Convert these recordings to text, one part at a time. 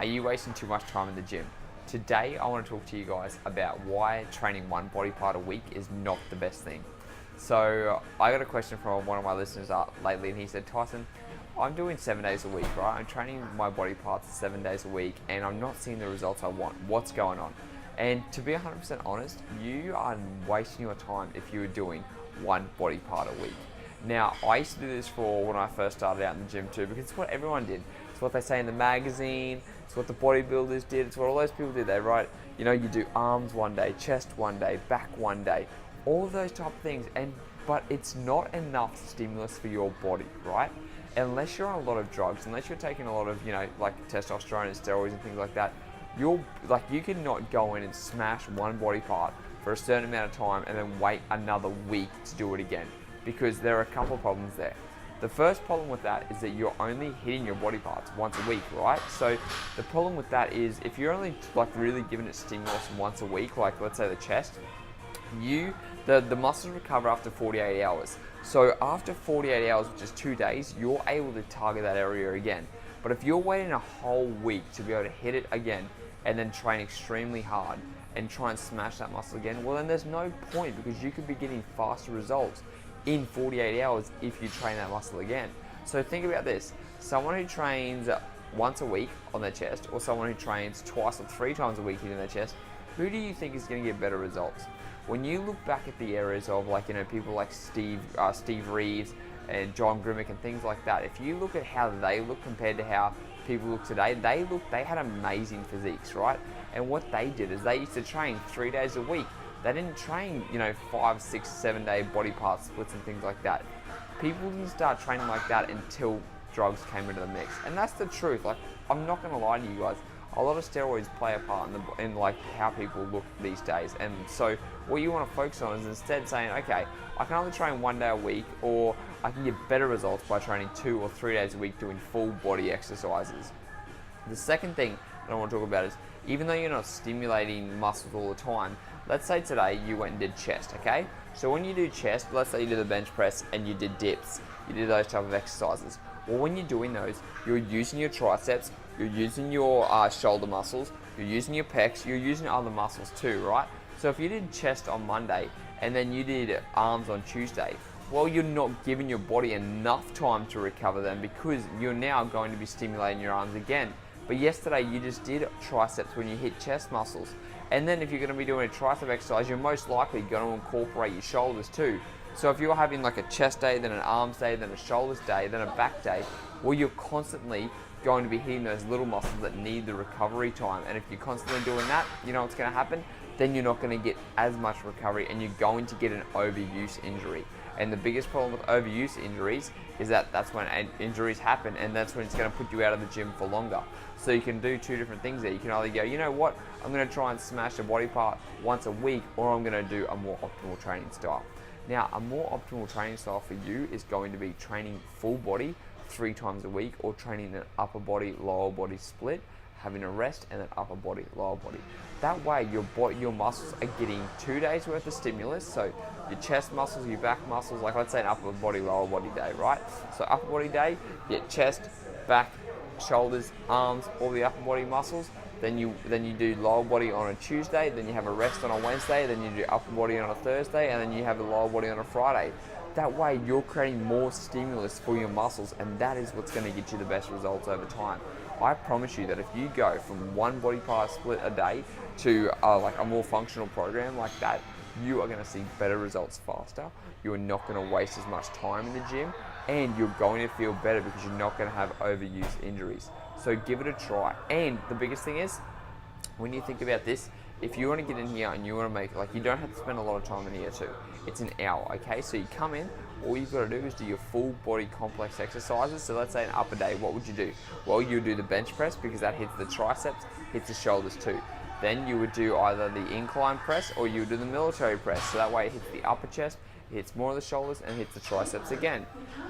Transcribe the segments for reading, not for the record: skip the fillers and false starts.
Are you wasting too much time in the gym? Today, I want to talk to you guys about why training one body part a week is not the best thing. So, I got a question from one of my listeners lately, and he said, Tyson, I'm doing 7 days a week, right? I'm training my body parts 7 days a week, and I'm not seeing the results I want. What's going on? And to be 100% honest, you are wasting your time if you were doing one body part a week. Now, I used to do this for when I first started out in the gym too, because it's what everyone did. It's what they say in the magazine, it's what the bodybuilders did, it's what all those people did. They write, you do arms one day, chest one day, back one day, all of those type of things. But it's not enough stimulus for your body, right? Unless you're on a lot of drugs, unless you're taking a lot of, like testosterone and steroids and things like that, you cannot go in and smash one body part for a certain amount of time and then wait another week to do it again, because there are a couple of problems there. The first problem with that is that you're only hitting your body parts once a week, right? So the problem with that is if you're only really giving it stimulus once a week, like let's say the chest, the muscles recover after 48 hours. So after 48 hours, which is 2 days, you're able to target that area again. But if you're waiting a whole week to be able to hit it again and then train extremely hard and try and smash that muscle again, well then there's no point, because you could be getting faster results in 48 hours if you train that muscle again. So think about this: someone who trains once a week on their chest, or someone who trains twice or 3 times a week hitting their chest, who do you think is going to get better results? When you look back at the areas of people like Steve Reeves and John Grimmick and things like that, if you look at how they look compared to how people look today, they had amazing physiques, right? And what they did is they used to train 3 days a week. They didn't train, 5, 6, 7 day body part splits and things like that. People didn't start training like that until drugs came into the mix. And that's the truth. I'm not gonna lie to you guys. A lot of steroids play a part in how people look these days. And so what you want to focus on is instead saying, okay, I can only train 1 day a week, or I can get better results by training 2 or 3 days a week doing full body exercises. The second thing that I want to talk about is, even though you're not stimulating muscles all the time, let's say today you went and did chest, okay? So when you do chest, let's say you did the bench press and you did dips, you did those type of exercises. Well, when you're doing those, you're using your triceps, you're using your shoulder muscles, you're using your pecs, you're using other muscles too, right? So if you did chest on Monday and then you did arms on Tuesday, well, you're not giving your body enough time to recover them, because you're now going to be stimulating your arms again. But yesterday you just did triceps when you hit chest muscles. And then if you're going to be doing a tricep exercise, you're most likely going to incorporate your shoulders too. So if you're having like a chest day, then an arms day, then a shoulders day, then a back day, well, you're constantly going to be hitting those little muscles that need the recovery time. And if you're constantly doing that, you know what's going to happen? Then you're not going to get as much recovery, and you're going to get an overuse injury. And the biggest problem with overuse injuries is that that's when injuries happen, and that's when it's going to put you out of the gym for longer. So you can do 2 different things there. You can either go, you know what, I'm going to try and smash a body part once a week, or I'm going to do a more optimal training style. Now, a more optimal training style for you is going to be training full body 3 times a week, or training an upper body, lower body split, having a rest, and an upper body, lower body. That way, your muscles are getting 2 days worth of stimulus. So your chest muscles, your back muscles, like let's say an upper body, lower body day, right? So upper body day, you get chest, back, shoulders, arms, all the upper body muscles. Then you do lower body on a Tuesday, then you have a rest on a Wednesday, then you do upper body on a Thursday, and then you have the lower body on a Friday. That way you're creating more stimulus for your muscles, and that is what's going to get you the best results over time. I promise you that if you go from one body part split a day to like a more functional program like that, you are going to see better results faster. You're not going to waste as much time in the gym, and you're going to feel better because you're not going to have overuse injuries. So give it a try. And the biggest thing is, when you think about this, if you want to get in here and you want to make, you don't have to spend a lot of time in here too. It's an hour, okay? So you come in, all you've got to do is do your full body complex exercises. So let's say an upper day, what would you do? Well, you do the bench press, because that hits the triceps, hits the shoulders too. Then you would do either the incline press, or you would do the military press. So that way it hits the upper chest, it hits more of the shoulders, and hits the triceps again.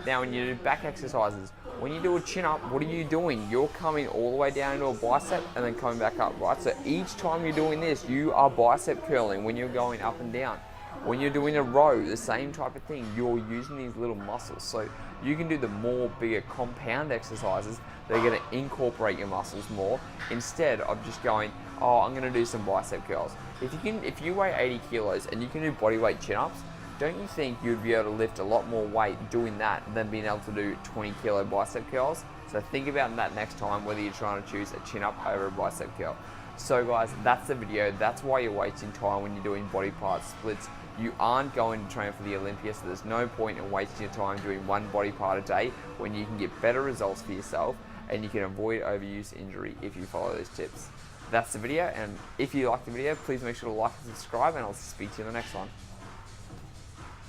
Now when you do back exercises, when you do a chin up, what are you doing? You're coming all the way down into a bicep and then coming back up, right? So each time you're doing this, you are bicep curling when you're going up and down. When you're doing a row, the same type of thing, you're using these little muscles. So you can do the more bigger compound exercises that are going to incorporate your muscles more, instead of just going, oh, I'm going to do some bicep curls. If you weigh 80 kilos and you can do bodyweight chin-ups, don't you think you'd be able to lift a lot more weight doing that than being able to do 20 kilo bicep curls? So think about that next time, whether you're trying to choose a chin-up over a bicep curl. So guys, that's the video. That's why you're wasting time when you're doing body part splits. You aren't going to train for the Olympia, so there's no point in wasting your time doing one body part a day when you can get better results for yourself and you can avoid overuse injury if you follow those tips. That's the video, and if you like the video, please make sure to like and subscribe, and I'll speak to you in the next one.